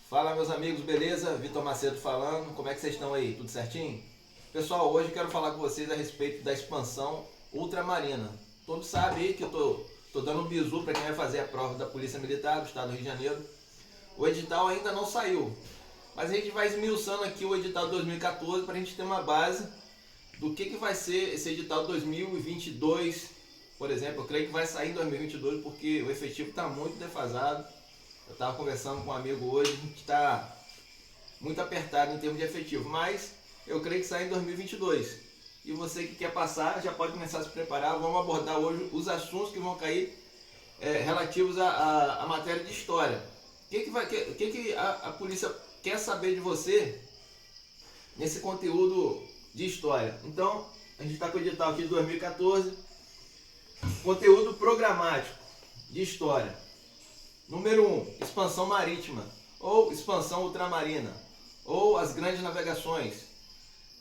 Fala meus amigos, beleza? Vitor Macedo falando, como é que vocês estão aí? Tudo certinho? Pessoal, hoje eu quero falar com vocês a respeito da expansão ultramarina. Todos sabem aí que eu tô dando um bizu para quem vai fazer a prova da Polícia Militar do Estado do Rio de Janeiro. O edital ainda não saiu, mas a gente vai esmiuçando aqui o edital de 2014 para a gente ter uma base do que vai ser esse edital de 2022. Por exemplo, eu creio que vai sair em 2022 porque o efetivo está muito defasado. Eu estava conversando com um amigo hoje, a gente está muito apertado em termos de efetivo, mas eu creio que sai em 2022. E você que quer passar já pode começar a se preparar. Vamos abordar hoje os assuntos que vão cair relativos à matéria de história. O que a polícia quer saber de você nesse conteúdo de história? Então, a gente está com o edital aqui de 2014, conteúdo programático de história. Número 1, expansão marítima, ou expansão ultramarina, ou as grandes navegações.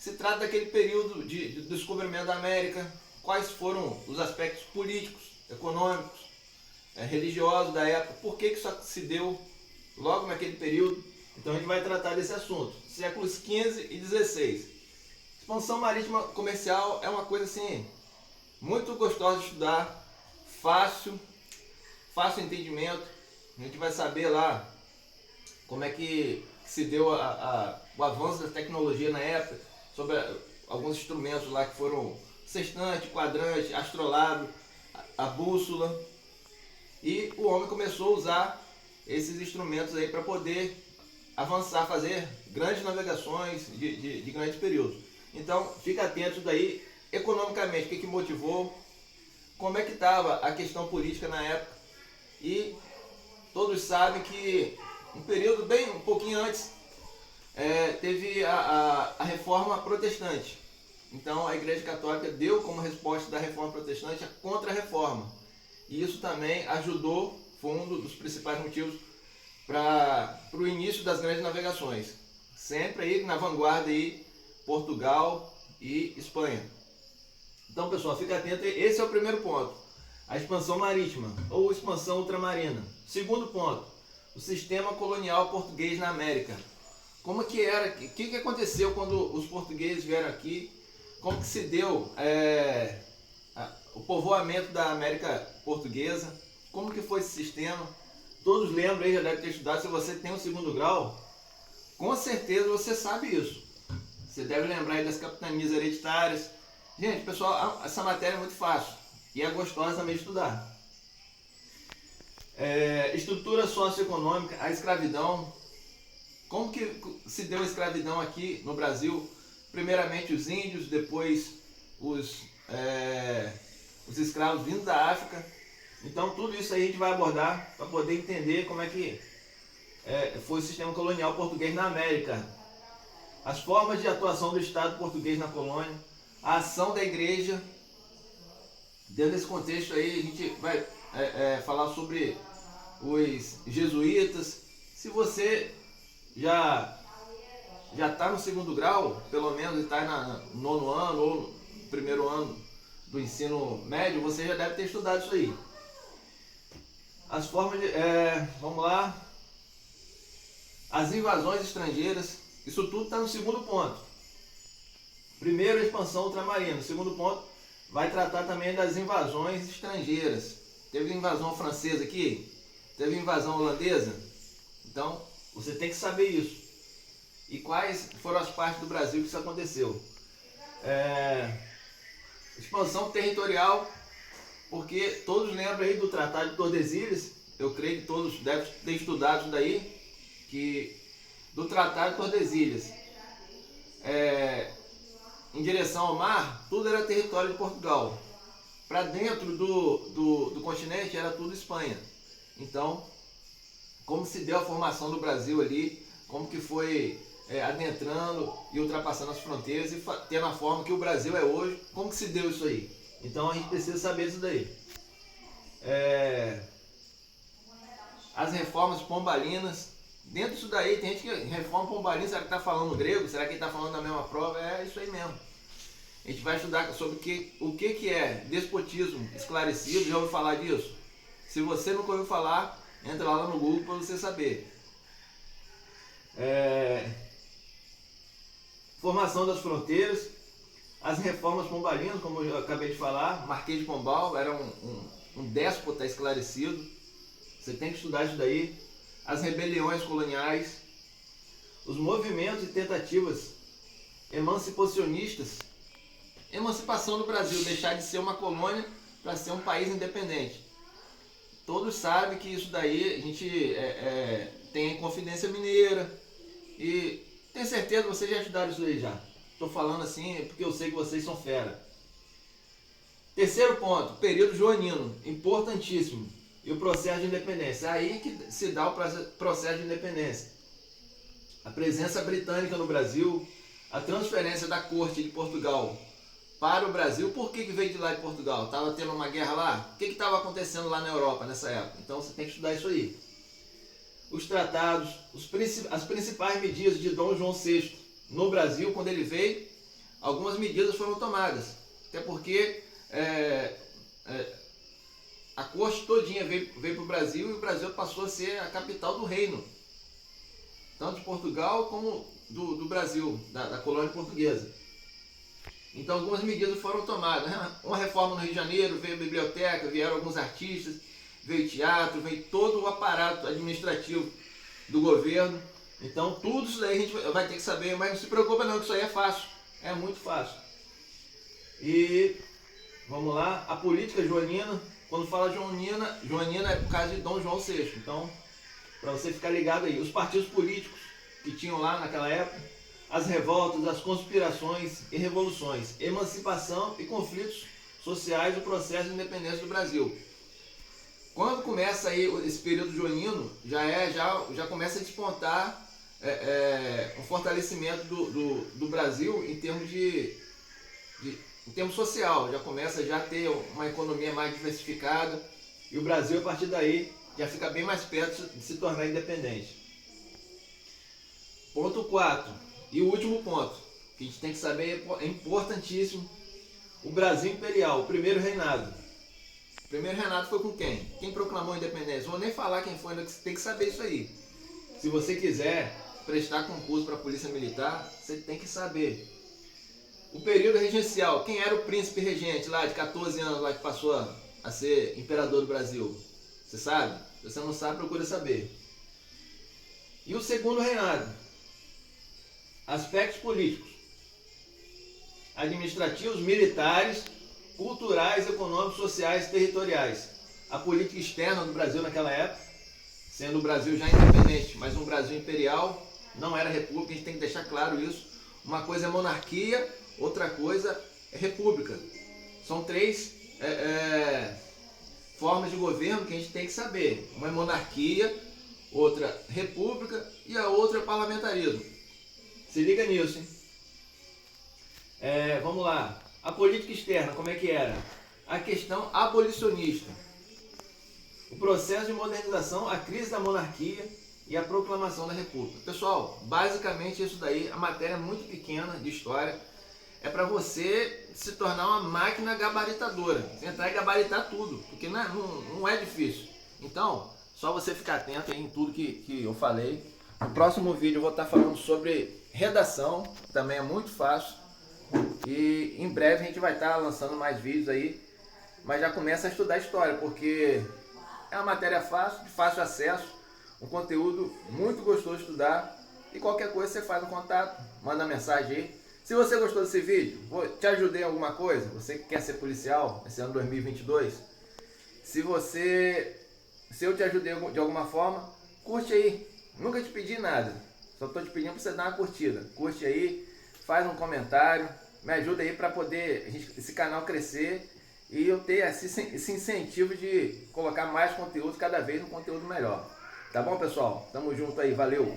Se trata daquele período de descobrimento da América, quais foram os aspectos políticos, econômicos, religiosos da época, por que isso se deu logo naquele período. Então a gente vai tratar desse assunto, séculos XV e XVI. Expansão marítima comercial é uma coisa assim, muito gostosa de estudar, fácil entendimento. A gente vai saber lá como é que se deu o avanço da tecnologia na época, sobre alguns instrumentos lá que foram sextante, quadrante, astrolabe, a bússola. E o homem começou a usar esses instrumentos aí para poder avançar, fazer grandes navegações de grandes períodos. Então, fica atento daí, economicamente, o que motivou, como é que estava a questão política na época. E todos sabem que um período um pouquinho antes, teve a reforma protestante. Então a Igreja Católica deu como resposta da reforma protestante a contra-reforma. E isso também ajudou, foi um dos principais motivos para o início das grandes navegações. Sempre aí na vanguarda aí, Portugal e Espanha. Então pessoal, fica atento, esse é o primeiro ponto. A expansão marítima ou expansão ultramarina. Segundo ponto, o sistema colonial português na América. Como que era, o que aconteceu quando os portugueses vieram aqui? Como que se deu o povoamento da América portuguesa? Como que foi esse sistema? Todos lembram aí, já devem ter estudado. Se você tem um segundo grau, com certeza você sabe isso. Você deve lembrar aí das capitanias hereditárias. Gente, pessoal, essa matéria é muito fácil. E é gostosa também de estudar. Estrutura socioeconômica, a escravidão. Como que se deu a escravidão aqui no Brasil? Primeiramente os índios, depois os escravos vindos da África. Então tudo isso aí a gente vai abordar para poder entender como é que foi o sistema colonial português na América. As formas de atuação do Estado português na colônia, a ação da igreja. Dentro desse contexto aí a gente vai falar sobre os jesuítas. Se você já está no segundo grau, pelo menos está no nono ano ou no primeiro ano do ensino médio, você já deve ter estudado isso aí. As formas de... vamos lá. As invasões estrangeiras, isso tudo está no segundo ponto. Primeiro, a expansão ultramarina. Segundo ponto, vai tratar também das invasões estrangeiras. Teve invasão francesa aqui? Teve invasão holandesa? Então, você tem que saber isso. E quais foram as partes do Brasil que isso aconteceu? Expansão territorial, porque todos lembram aí do Tratado de Tordesilhas. Eu creio que todos devem ter estudado isso daí, que do Tratado de Tordesilhas. Em direção ao mar, tudo era território de Portugal. Para dentro do continente era tudo Espanha. Então, como se deu a formação do Brasil ali, como que foi adentrando e ultrapassando as fronteiras e tendo a forma que o Brasil é hoje, como que se deu isso aí? Então a gente precisa saber isso daí. As reformas pombalinas. Dentro disso daí tem gente que reforma pombalina, será que está falando grego? Será que ele está falando da mesma prova? É isso aí mesmo. A gente vai estudar sobre o que é despotismo esclarecido. Já ouviu falar disso? Se você nunca ouviu falar, entra lá no Google para você saber. Formação das fronteiras, as reformas pombalinas, como eu acabei de falar. Marquês de Pombal era um déspota esclarecido, você tem que estudar isso daí. As rebeliões coloniais, os movimentos e tentativas emancipacionistas, emancipação do Brasil, deixar de ser uma colônia para ser um país independente. Todos sabem que isso daí a gente tem a Inconfidência Mineira, e tenho certeza que vocês já estudaram isso aí já. Estou falando assim porque eu sei que vocês são fera. Terceiro ponto, período joanino, importantíssimo. E o processo de independência. É aí que se dá o processo de independência. A presença britânica no Brasil, a transferência da corte de Portugal para o Brasil. Por que veio de lá de Portugal? Estava tendo uma guerra lá? O que estava acontecendo lá na Europa nessa época? Então você tem que estudar isso aí. Os tratados, as principais medidas de Dom João VI no Brasil, quando ele veio, algumas medidas foram tomadas. Até porque a corte todinha veio para o Brasil, e o Brasil passou a ser a capital do reino, tanto de Portugal como do Brasil, da colônia portuguesa. Então algumas medidas foram tomadas. Uma reforma no Rio de Janeiro, veio a biblioteca, vieram alguns artistas, veio teatro, veio todo o aparato administrativo do governo. Então tudo isso daí a gente vai ter que saber, mas não se preocupa não, que isso aí é fácil, é muito fácil. E vamos lá, a política joanina. Quando fala joanina é por causa de Dom João VI. Então, para você ficar ligado aí, os partidos políticos que tinham lá naquela época, as revoltas, as conspirações e revoluções, emancipação e conflitos sociais, o processo de independência do Brasil. Quando começa aí esse período joanino, já começa a despontar um fortalecimento do Brasil em termos em termos social. Já começa a ter uma economia mais diversificada, e o Brasil, a partir daí, já fica bem mais perto de se tornar independente. Ponto 4, e o último ponto, que a gente tem que saber, é importantíssimo: o Brasil Imperial, o primeiro reinado. O primeiro reinado foi com quem? Quem proclamou a independência? Não vou nem falar quem foi, você tem que saber isso aí. Se você quiser prestar concurso para a Polícia Militar, você tem que saber. O período regencial, quem era o príncipe regente lá de 14 anos, lá que passou a ser imperador do Brasil? Você sabe? Se você não sabe, procura saber. E o segundo reinado, aspectos políticos, administrativos, militares, culturais, econômicos, sociais e territoriais. A política externa do Brasil naquela época, sendo o Brasil já independente, mas um Brasil imperial, não era república, a gente tem que deixar claro isso. Uma coisa é monarquia, outra coisa é república. São três formas de governo que a gente tem que saber. Uma é monarquia, outra república e a outra é parlamentarismo. Se liga nisso, hein? Vamos lá. A política externa, como é que era? A questão abolicionista. O processo de modernização, a crise da monarquia e a proclamação da república. Pessoal, basicamente isso daí, a matéria é muito pequena de história. É para você se tornar uma máquina gabaritadora. Você entrar e gabaritar tudo, porque não é difícil. Então, só você ficar atento aí em tudo que eu falei. No próximo vídeo eu vou estar falando sobre redação, também é muito fácil. E em breve a gente vai estar lançando mais vídeos aí. Mas já começa a estudar história, porque é uma matéria fácil, de fácil acesso, um conteúdo muito gostoso de estudar. E qualquer coisa você faz um contato, manda mensagem aí. Se você gostou desse vídeo, te ajudei em alguma coisa, você que quer ser policial esse ano 2022, se eu te ajudei de alguma forma, curte aí. Nunca te pedi nada, só estou te pedindo para você dar uma curtida. Curte aí, faz um comentário, me ajuda aí para poder esse canal crescer e eu ter esse incentivo de colocar mais conteúdo, cada vez um conteúdo melhor. Tá bom, pessoal? Tamo junto aí, valeu!